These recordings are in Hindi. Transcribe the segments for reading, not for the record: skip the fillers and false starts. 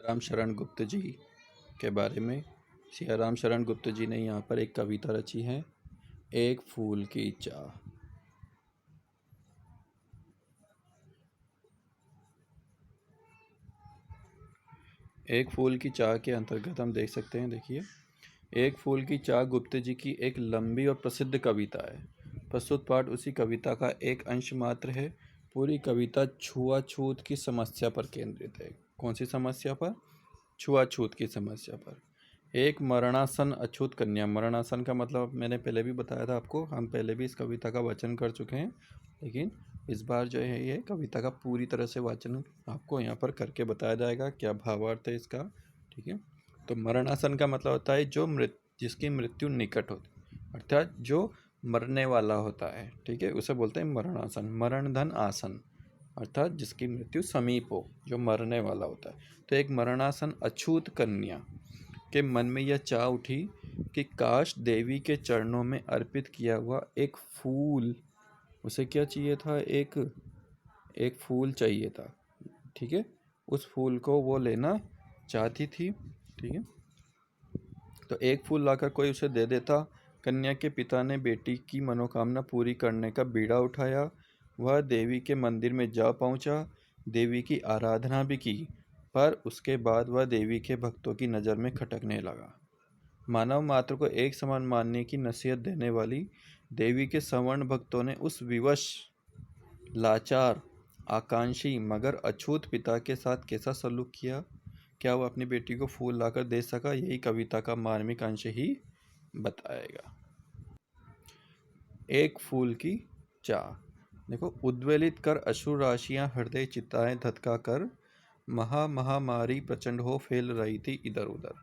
राम शरण गुप्त जी के बारे में। सियाराम शरण गुप्त जी ने यहाँ पर एक कविता रची है, एक फूल की चाह। एक फूल की चाह के अंतर्गत हम देख सकते हैं, देखिए, एक फूल की चाह गुप्त जी की एक लंबी और प्रसिद्ध कविता है। प्रस्तुत पाठ उसी कविता का एक अंश मात्र है। पूरी कविता छुआछूत की समस्या पर केंद्रित है। कौन सी समस्या पर? छुआछूत की समस्या पर। एक मरणासन अछूत कन्या। मरणासन का मतलब मैंने पहले भी बताया था आपको, हम पहले भी इस कविता का वाचन कर चुके हैं, लेकिन इस बार जो है ये कविता का पूरी तरह से वाचन आपको यहाँ पर करके बताया जाएगा, क्या भावार्थ है इसका। ठीक है, तो मरणासन का मतलब होता है जिसकी मृत्यु निकट होती, अर्थात जो मरने वाला होता है। ठीक है, उसे बोलते हैं मरणासन। मरण धन आसन, अर्थात जिसकी मृत्यु समीप हो, जो मरने वाला होता है। तो एक मरणासन अछूत कन्या के मन में यह चाह उठी कि काश देवी के चरणों में अर्पित किया हुआ एक फूल, उसे क्या चाहिए था, एक एक फूल चाहिए था। ठीक है, उस फूल को वो लेना चाहती थी। ठीक है, तो एक फूल लाकर कोई उसे दे देता। कन्या के पिता ने बेटी की मनोकामना पूरी करने का बीड़ा उठाया। वह देवी के मंदिर में जा पहुंचा, देवी की आराधना भी की, पर उसके बाद वह देवी के भक्तों की नज़र में खटकने लगा। मानव मात्र को एक समान मानने की नसीहत देने वाली देवी के सवर्ण भक्तों ने उस विवश, लाचार, आकांक्षी मगर अछूत पिता के साथ कैसा सलूक किया? क्या वह अपनी बेटी को फूल लाकर दे सका? यही कविता का मार्मिक अंश ही बताएगा। एक फूल की चाह। देखो, उद्वेलित कर अश्रु राशियां हृदय चिताएं धतका कर, महामारी प्रचंड हो फैल रही थी इधर उधर।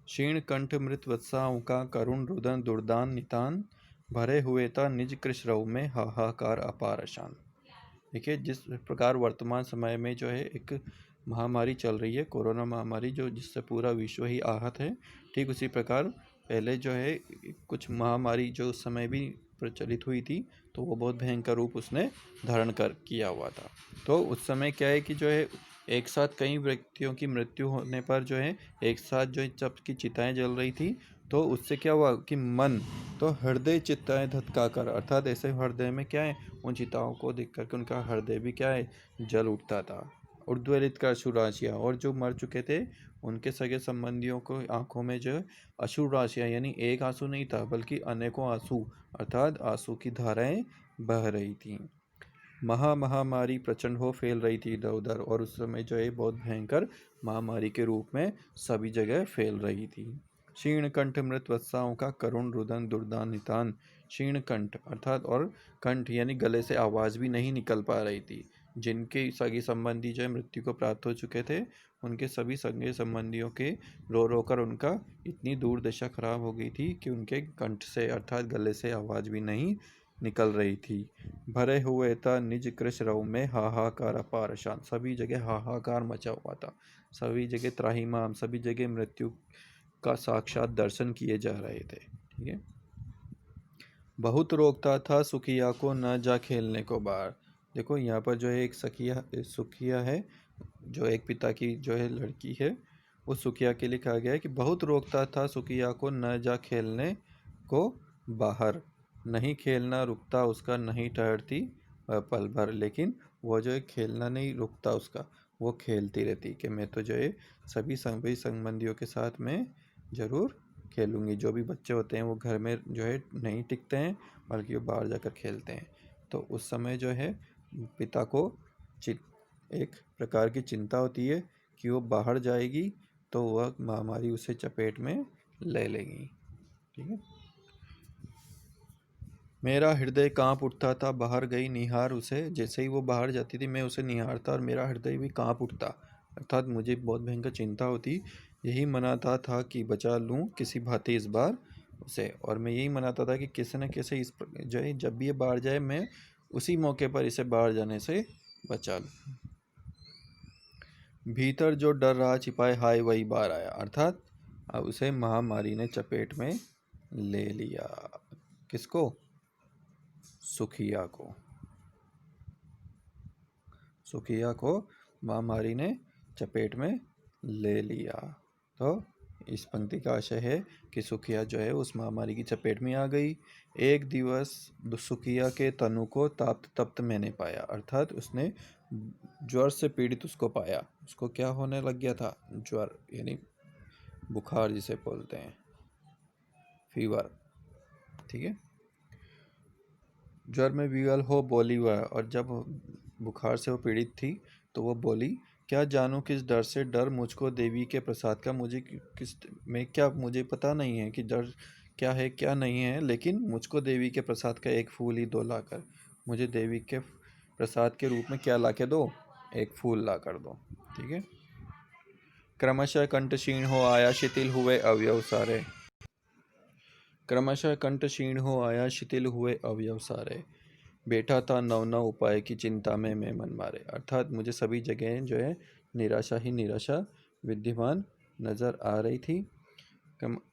क्षीण कंठ मृत वत्साओं का करुण रुदन दुर्दान नितान, भरे हुए था निज कृष्णरव में हाहाकार अपार अशान। देखिए, जिस प्रकार वर्तमान समय में जो है एक महामारी चल रही है, कोरोना महामारी, जो जिससे पूरा विश्व ही आहत है, ठीक उसी प्रकार पहले जो है कुछ महामारी जो उस समय भी प्रचलित हुई थी, तो वो बहुत भयंकर रूप उसने धारण कर किया हुआ था। तो उस समय क्या है कि जो है एक साथ कई व्यक्तियों की मृत्यु होने पर जो है एक साथ जो जब की चिताएं जल रही थी, तो उससे क्या हुआ कि मन, तो हृदय चित्ताएं धतका कर, अर्थात ऐसे हृदय में क्या है, उन चिताओं को देख करके उनका हृदय भी क्या है, जल उठता था। उद्वेलित कर अश्रु राशियाँ, और जो मर चुके थे उनके सगे संबंधियों को आंखों में जो अश्रु राशियाँ, यानी एक आंसू नहीं था बल्कि अनेकों आंसू, अर्थात आंसू की धाराएं बह रही थी। महामारी प्रचंड हो फैल रही थी इधर उधर, और उस समय जो है बहुत भयंकर महामारी के रूप में सभी जगह फैल रही थी। क्षीण कंठ मृत वत्साओं का करुण रुदन दुर्दान नितान। क्षीण कंठ अर्थात, और कंठ यानी गले से आवाज़ भी नहीं निकल पा रही थी। जिनके सगे संबंधी जो है मृत्यु को प्राप्त हो चुके थे, उनके सभी सगे संबंधियों के रो रो कर उनका इतनी दुर्दशा खराब हो गई थी कि उनके कंठ से अर्थात गले से आवाज़ भी नहीं निकल रही थी। भरे हुए था निज कृष्णरव में हाहाकार अपार शान। सभी जगह हाहाकार मचा हुआ था, सभी जगह त्राहिमाम, सभी जगह मृत्यु का साक्षात दर्शन किए जा रहे थे। ठीक है, बहुत रोकता था सुखिया को न जा खेलने को बाहर। देखो, यहाँ पर जो है एक सुखिया है, जो एक पिता की जो है लड़की है, उस सुखिया के लिए कहा गया है कि बहुत रोकता था सुखिया को न जा खेलने को बाहर। नहीं खेलना रुकता उसका, नहीं ठहरती पल भर, लेकिन वो जो है खेलना नहीं रुकता उसका, वो खेलती रहती कि मैं तो जो है सभी संबंधियों के साथ में ज़रूर खेलूँगी। जो भी बच्चे होते हैं वो घर में जो है नहीं टिकते हैं, बल्कि वो बाहर जाकर खेलते हैं। तो उस समय जो है पिता को एक प्रकार की चिंता होती है कि वो बाहर जाएगी तो वह महामारी उसे चपेट में ले लेगी। ठीक है, मेरा हृदय कांप उठता था बाहर गई निहार उसे। जैसे ही वो बाहर जाती थी मैं उसे निहारता और मेरा हृदय भी कांप उठता, अर्थात मुझे बहुत भयंकर चिंता होती। यही मनाता था कि बचा लूँ किसी भांति इस बार उसे, और मैं यही मनाता था कि कैसे न कैसे इस जो है जब भी ये बाहर जाए मैं उसी मौके पर इसे बाहर जाने से बचा लूँ। भीतर जो डर रहा छिपाए हाय वही बाहर आया, अर्थात अब उसे महामारी ने चपेट में ले लिया। किसको? सुखिया को। सुखिया को महामारी ने चपेट में ले लिया। तो इस पंक्ति का आशय है कि सुखिया जो है उस महामारी की चपेट में आ गई। एक दिवस सुखिया के तनु को ताप्त तप्त मैंने पाया, अर्थात उसने ज्वर से पीड़ित उसको पाया। उसको क्या होने लग गया था? ज्वर यानी बुखार जिसे बोलते हैं, फीवर। ठीक है, ज्वर में विवल हो बोली वह, और जब बुखार से वो पीड़ित थी तो वो बोली, क्या जानूं किस डर से डर मुझको देवी के प्रसाद का, मुझे किस में क्या, मुझे पता नहीं है कि डर क्या है क्या नहीं है, लेकिन मुझको देवी के प्रसाद का एक फूल ही दो लाकर, मुझे देवी के प्रसाद के रूप में क्या ला के दो? एक फूल ला कर दो। ठीक है। क्रमशः कंठ क्षीण हो आया, शिथिल हुए अवयव सारे। क्रमशः कंठ क्षीण हो आया, शिथिल हुए अवयव सारे। बैठा था नव नव उपाय की चिंता में मैं मन मारे, अर्थात मुझे सभी जगह जो है निराशा ही निराशा विद्यमान नजर आ रही थी।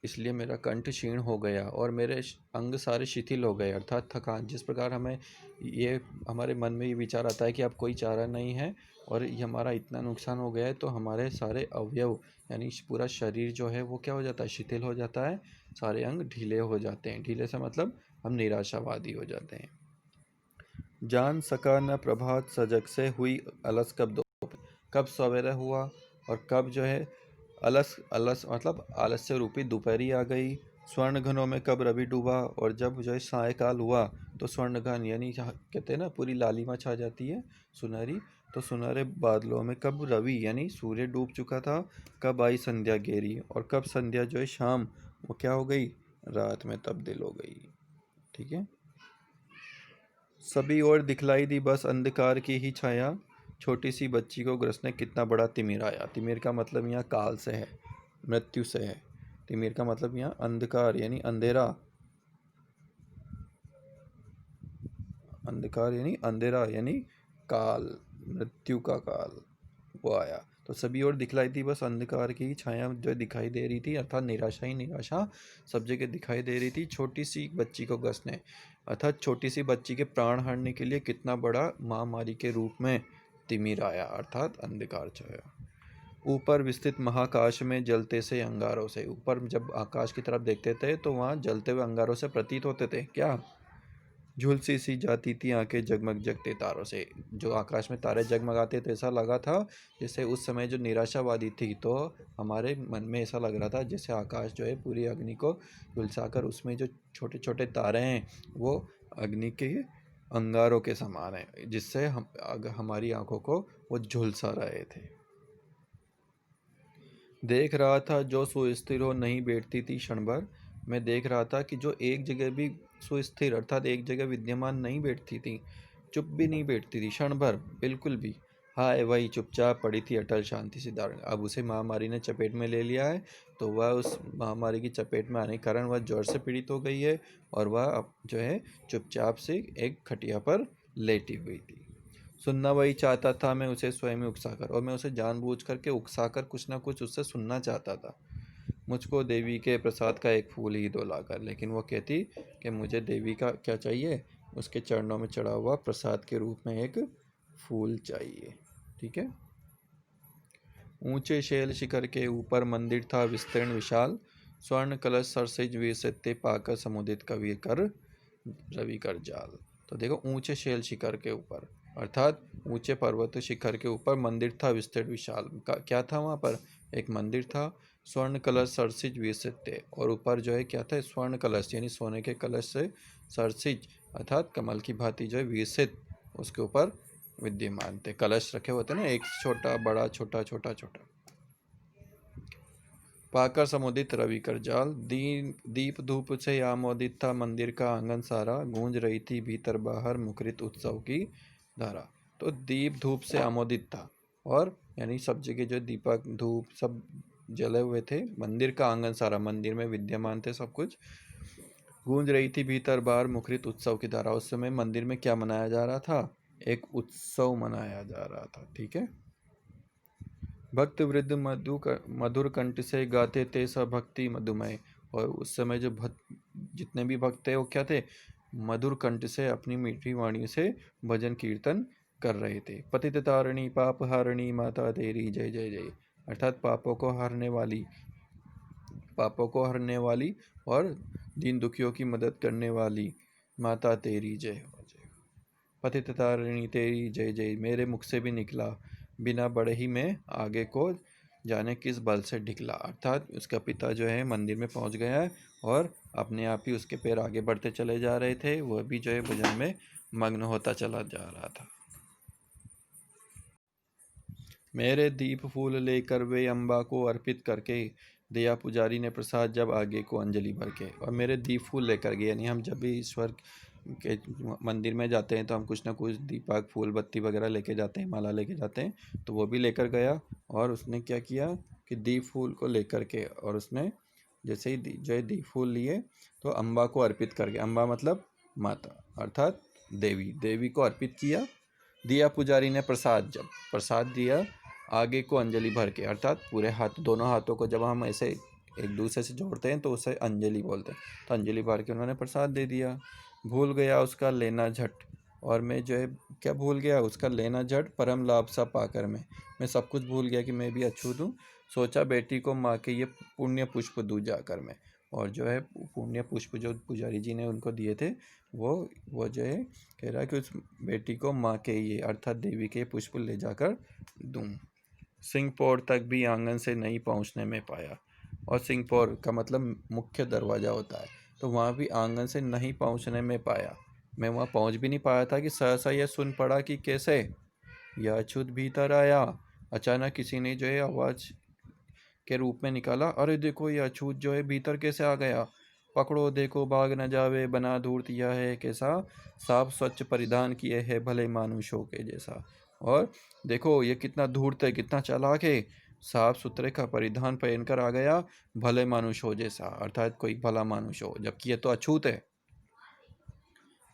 इसलिए मेरा कंठ क्षीण हो गया और मेरे अंग सारे शिथिल हो गए, अर्थात थकान। जिस प्रकार हमें ये हमारे मन में ये विचार आता है कि अब कोई चारा नहीं है और ये हमारा इतना नुकसान हो गया है, तो हमारे सारे अवयव यानी पूरा शरीर जो है वो क्या हो जाता है? शिथिल हो जाता है, सारे अंग ढीले हो जाते हैं। ढीले से मतलब हम निराशावादी हो जाते हैं। जान सका न प्रभात सजग से, हुई अलस कब दो, कब सवेरा हुआ और कब जो है अलस, अलस मतलब आलस्य रूपी दोपहरी आ गई। स्वर्ण घनों में कब रवि डूबा, और जब जो है सायकाल हुआ तो स्वर्ण घन यानी कहते हैं ना पूरी लालिमा छा जाती है सुनहरी, तो सुनहरे बादलों में कब रवि यानी सूर्य डूब चुका था। कब आई संध्या गेरी, और कब संध्या जो है शाम वो क्या हो गई? रात में तब्दील हो गई। ठीक है। सभी ओर दिखलाई दी बस अंधकार की ही छाया, छोटी सी बच्ची को ग्रसने कितना बड़ा तिमिर आया। तिमिर का मतलब यहाँ काल से है, मृत्यु से है। तिमिर का मतलब यहाँ अंधकार यानी अंधेरा, अंधकार यानी अंधेरा यानी काल, मृत्यु का काल वो आया। तो सभी ओर दिखलाई थी बस अंधकार की छाया जो दिखाई दे रही थी, अर्थात निराशा ही निराशा सब जगह दिखाई दे रही थी। छोटी सी बच्ची को गसने, अर्थात छोटी सी बच्ची के प्राण हरने के लिए कितना बड़ा महामारी के रूप में तिमिर आया, अर्थात अंधकार छाया। ऊपर विस्तृत महाकाश में जलते से अंगारों से, ऊपर जब आकाश की तरफ देखते थे तो वहाँ जलते हुए अंगारों से प्रतीत होते थे। क्या? झुलसी सी जाती थी आंखें जगमग जगते तारों से। जो आकाश में तारे जगमगाते थे ऐसा लगा था जैसे उस समय जो निराशावादी थी, तो हमारे मन में ऐसा लग रहा था जैसे आकाश जो है पूरी अग्नि को झुलसाकर उसमें जो छोटे छोटे तारे हैं वो अग्नि के अंगारों के समान है, जिससे हमारी आंखों को वो झुलसा रहे थे। देख रहा था जो सुस्थिर हो नहीं बैठती थी क्षण भर। मैं देख रहा था कि जो एक जगह भी सुस्थिर अर्थात एक जगह विद्यमान नहीं बैठती थी, चुप भी नहीं बैठती थी क्षण भर बिल्कुल भी। हाय, वही चुपचाप पड़ी थी अटल शांति से धारण। अब उसे महामारी ने चपेट में ले लिया है, तो वह उस महामारी की चपेट में आने के कारण वह ज्वर से पीड़ित हो गई है और वह अब जो है चुपचाप से एक खटिया पर लेटी हुई थी। सुनना वही चाहता था मैं उसे स्वयं ही उकसाकर, और मैं उसे जानबूझ करके उकसाकर कुछ ना कुछ उससे सुनना चाहता था। मुझको देवी के प्रसाद का एक फूल ही दो लाकर, लेकिन वो कहती कि मुझे देवी का क्या चाहिए? उसके चरणों में चढ़ा हुआ प्रसाद के रूप में एक फूल चाहिए। ठीक है। ऊंचे शैल शिखर के ऊपर मंदिर था विस्तीर्ण विशाल, स्वर्ण कलश सरसिज विसते पाकर समुदित कवि कर रवि कर जाल। तो देखो, ऊंचे शैल शिखर के ऊपर अर्थात ऊंचे पर्वत शिखर के ऊपर मंदिर था विस्तीर्ण विशाल। क्या था वहाँ पर? एक मंदिर था। स्वर्ण कलश सरसिज विसते, और ऊपर जो है क्या था? स्वर्ण कलश यानी सोने के कलश से सरसिज अर्थात कमल की भांति जो है विसित उसके ऊपर विद्यमान थे। कलश रखे होते ना, एक छोटा बड़ा छोटा छोटा छोटा। पाकर समुदित रवि कर जाल, दीप धूप से आमोदित था मंदिर का आंगन सारा, गूंज रही थी भीतर बाहर मुखरित उत्सव की धारा। तो दीप धूप से आमोदित था, और यानी सब जगह जो दीपक धूप सब जले हुए थे। मंदिर का आंगन सारा, मंदिर में विद्यमान थे सब कुछ। गूंज रही थी भीतर बाहर मुखरित उत्सव की धारा। उस समय मंदिर में क्या मनाया जा रहा था? एक उत्सव मनाया जा रहा था। ठीक है। भक्त वृद्ध मधुर कंठ से गाते थे सब भक्ति मधुमय। और उस समय जो भक्त जितने भी भक्त थे वो क्या थे? मधुर कंठ से अपनी मीठी वाणी से भजन कीर्तन कर रहे थे। पतित तारिणी पाप हारिणी माता तेरी जय जय जय। अर्थात पापों को हरने वाली और दीन दुखियों की मदद करने वाली माता तेरी जय हो, जय हो। पतित तारिणी तेरी जय जय, मेरे मुख से भी निकला, बिना बढ़े ही मैं आगे को जाने किस बल से ढिकला। अर्थात उसका पिता जो है मंदिर में पहुंच गया है और अपने आप ही उसके पैर आगे बढ़ते चले जा रहे थे, वह भी जो है भजन में मग्न होता चला जा रहा था। मेरे दीप फूल लेकर वे अम्बा को अर्पित करके, दिया पुजारी ने प्रसाद जब आगे को अंजलि भर के। और मेरे दीप फूल लेकर गए, यानी हम जब भी ईश्वर के मंदिर में जाते हैं तो हम कुछ ना कुछ दीपक फूल बत्ती वगैरह लेके जाते हैं, माला लेके जाते हैं, तो वो भी लेकर गया। और उसने क्या किया कि दीप फूल को लेकर के, और उसने जैसे ही जो है दीप फूल लिए तो अम्बा को अर्पित कर गया। अम्बा मतलब माता, अर्थात देवी, देवी को अर्पित किया। दिया पुजारी ने प्रसाद, जब प्रसाद दिया आगे को अंजलि भर के, अर्थात पूरे हाथ, दोनों हाथों को जब हम ऐसे एक दूसरे से जोड़ते हैं तो उसे अंजलि बोलते हैं, तो अंजलि भर के उन्होंने प्रसाद दे दिया। भूल गया उसका लेना झट, और मैं जो है क्या भूल गया, उसका लेना झट परम लाभ सा पाकर मैं सब कुछ भूल गया कि मैं भी अछूत हूँ। सोचा बेटी को माँ के ये पुण्य पुष्प दूँ जाकर मैं, और जो है पुण्य पुष्प जो पुजारी जी ने उनको दिए थे वो जो है कह रहा है कि उस बेटी को माँ के ये अर्थात देवी के पुष्प ले जाकर दूँ। सिंहपौर तक भी आंगन से नहीं पहुंचने में पाया, और सिंहपौर का मतलब मुख्य दरवाज़ा होता है, तो वहाँ भी आंगन से नहीं पहुंचने में पाया। मैं वहाँ पहुंच भी नहीं पाया था कि सहसा यह सुन पड़ा कि कैसे यह अछूत भीतर आया। अचानक किसी ने जो है आवाज़ के रूप में निकाला, अरे देखो ये अछूत जो है भीतर कैसे आ गया, पकड़ो देखो भाग न जावे, बना धूर्त यह है कैसा, साफ स्वच्छ परिधान किए है भले मानुषों के जैसा। और देखो ये कितना धूर्त है, कितना चालाक है, साफ सुथरे का परिधान पहनकर आ गया, भले मानुष हो जैसा, अर्थात कोई भला मानुष हो, जबकि ये तो अछूत है।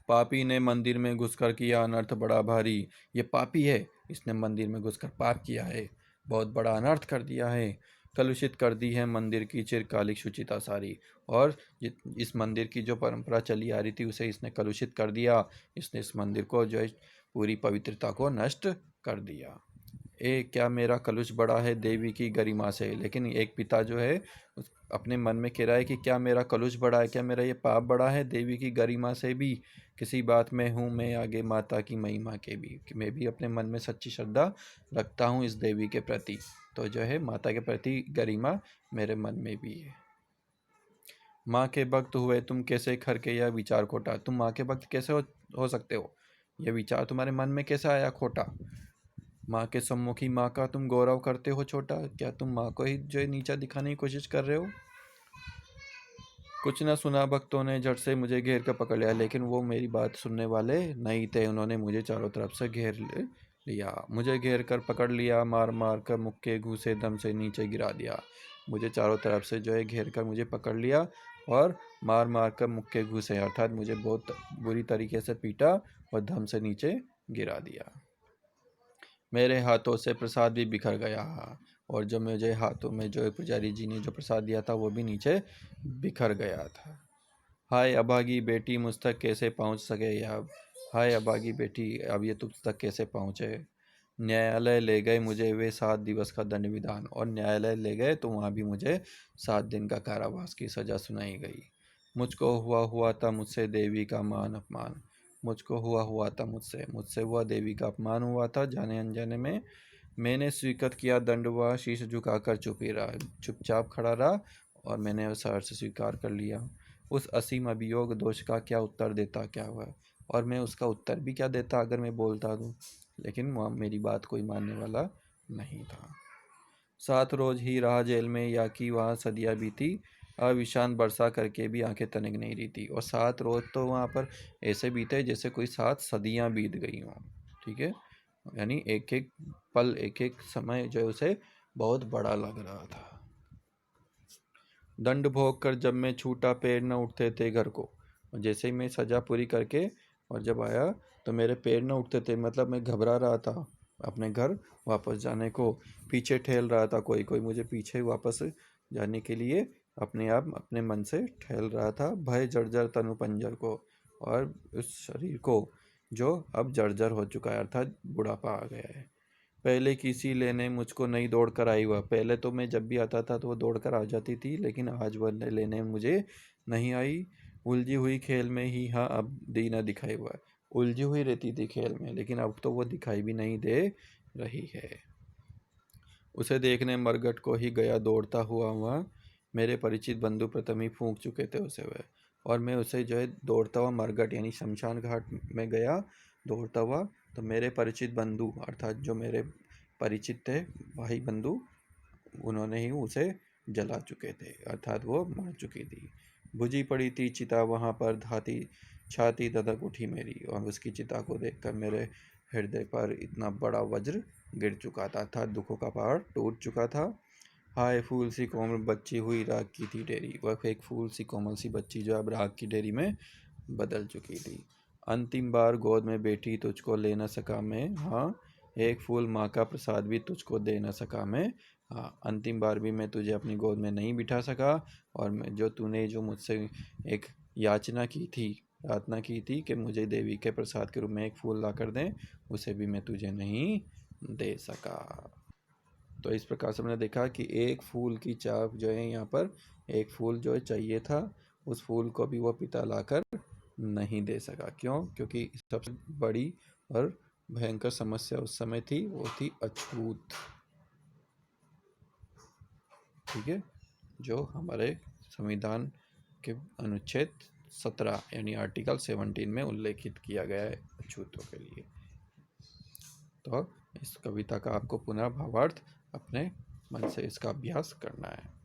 पापी ने मंदिर में घुसकर किया अनर्थ बड़ा भारी, ये पापी है, इसने मंदिर में घुसकर पाप किया है, बहुत बड़ा अनर्थ कर दिया है, कलुषित कर दी है मंदिर की चिरकालिक शुचिता सारी। और इस मंदिर की जो परंपरा चली आ रही थी उसे इसने कलुषित कर दिया, इसने इस मंदिर को जो है पूरी पवित्रता को नष्ट कर दिया। क्या मेरा कलुष बड़ा है देवी की गरिमा से, लेकिन एक पिता जो है अपने मन में कह रहा है कि क्या मेरा कलुष बड़ा है, क्या मेरा ये पाप बड़ा है देवी की गरिमा से भी, किसी बात में हूँ मैं आगे माता की महिमा के भी, कि मैं भी अपने मन में सच्ची श्रद्धा रखता हूँ इस देवी के प्रति, तो जो है माता के प्रति गरिमा मेरे मन में भी है। माँ के भक्त हुए तुम कैसे खर के यह विचार खोटा, तुम माँ के भक्त कैसे हो सकते हो, यह विचार तुम्हारे मन में कैसे आया खोटा। माँ के सम्मुखी माँ का तुम गौरव करते हो छोटा, क्या तुम माँ को ही जो नीचा दिखाने की कोशिश कर रहे हो। कुछ न सुना भक्तों ने झट से मुझे घेर कर पकड़ लिया, लेकिन वो मेरी बात सुनने वाले नहीं थे, उन्होंने मुझे चारों तरफ से घेर लिया, मुझे घेर कर पकड़ लिया, मार मार कर मुक्के घूसे दम से नीचे गिरा दिया। मुझे चारों तरफ से जो है घेर कर मुझे पकड़ लिया और मार मार कर मुक्के घूसे, अर्थात मुझे बहुत बुरी तरीके से पीटा और दम से नीचे गिरा दिया। मेरे हाथों से प्रसाद भी बिखर गया, और जो मुझे हाथों में जो पुजारी जी ने जो प्रसाद दिया था वो भी नीचे बिखर गया था। हाय अभागी बेटी मुझ तक कैसे पहुंच सके अब, हाय अभागी बेटी अब ये तुझ तक कैसे पहुंचे। न्यायालय ले गए मुझे वे 7 दिवस का दंड विधान, और न्यायालय ले गए तो वहाँ भी मुझे 7 दिन का कारावास की सज़ा सुनाई गई। मुझको हुआ था मुझसे देवी का मान अपमान, मुझको हुआ था मुझसे मुझसे हुआ देवी का अपमान हुआ था जाने अनजाने में। मैंने स्वीकृत किया दंड हुआ, शीश झुकाकर चुप ही रहा, चुपचाप खड़ा रहा, और मैंने उस हर्ष स्वीकार कर लिया। उस असीम अभियोग दोष का क्या उत्तर देता क्या हुआ, और मैं उसका उत्तर भी क्या देता अगर मैं बोलता दूँ, लेकिन वहाँ मेरी बात कोई मानने वाला नहीं था। 7 रोज ही रहा जेल में, या कि वहाँ सदियाँ बीती, अविशान बरसा करके भी आंखें तनिक नहीं रही थी। और 7 रोज तो वहाँ पर ऐसे बीते जैसे कोई 7 सदियाँ बीत गई हों, ठीक है, यानी एक एक पल एक एक समय जो है उसे बहुत बड़ा लग रहा था। दंड भोग कर जब मैं छूटा पैर न उठते थे घर को, जैसे ही मैं सज़ा पूरी करके और जब आया तो मेरे पैर न उठते थे, मतलब मैं घबरा रहा था अपने घर वापस जाने को, पीछे ठेल रहा था, कोई कोई मुझे पीछे वापस जाने के लिए अपने आप अपने मन से ठेल रहा था। भय जर्जर तनु पंजर को, और उस शरीर को जो अब जर्जर हो चुका है, अर्थात बुढ़ापा आ गया है। पहले किसी लेने मुझको नहीं दौड़ कर आई हुआ। पहले तो मैं जब भी आता था तो वो दौड़ कर आ जाती थी, लेकिन आज वह लेने मुझे नहीं आई। उलझी हुई खेल में ही हाँ अब दीना दिखाई हुआ। उलझी हुई रहती थी खेल में, लेकिन अब तो वो दिखाई भी नहीं दे रही है। उसे देखने मरघट को ही गया दौड़ता हुआ वह। मेरे परिचित बंधु प्रथम ही फूंक चुके थे उसे वह। और मैं उसे जो है दौड़ता हुआ मरघट यानी शमशान घाट में गया दौड़ता हुआ। तो मेरे परिचित बंधु अर्थात जो मेरे परिचित थे भाई बंधु, उन्होंने ही उसे जला चुके थे, अर्थात वो मर चुकी थी। बुझी पड़ी थी चिता वहाँ पर धाती, छाती धधक उठी मेरी। और उसकी चिता को देखकर मेरे हृदय पर इतना बड़ा वज्र गिर चुका था, अर्थात दुखों का पहाड़ टूट चुका था। हाय फूल सी कोमल बच्ची हुई राख की थी डेरी। वह एक फूल सी कोमल सी बच्ची जो अब राख की डेरी में बदल चुकी थी। अंतिम बार गोद में बैठी तुझको ले न सका मैं, हाँ एक फूल माँ का प्रसाद भी तुझको दे न सका मैं। हाँ, अंतिम बार भी मैं तुझे अपनी गोद में नहीं बिठा सका। और मैं जो तूने जो मुझसे एक याचना की थी, प्रार्थना की थी कि मुझे देवी के प्रसाद के रूप में एक फूल ला कर दें, उसे भी मैं तुझे नहीं दे सका। तो इस प्रकार से हमने देखा कि एक फूल की चाह जो है यहाँ पर, एक फूल जो है चाहिए था, उस फूल को भी वो पिता लाकर नहीं दे सका। क्यों? क्योंकि सबसे बड़ी और भयंकर समस्या उस समय थी वो थी अछूत। ठीक है, जो हमारे संविधान के अनुच्छेद 17 यानी आर्टिकल 17 में उल्लेखित किया गया है अछूतों के लिए। तो इस कविता का आपको पुनः भावार्थ अपने मन से इसका अभ्यास करना है।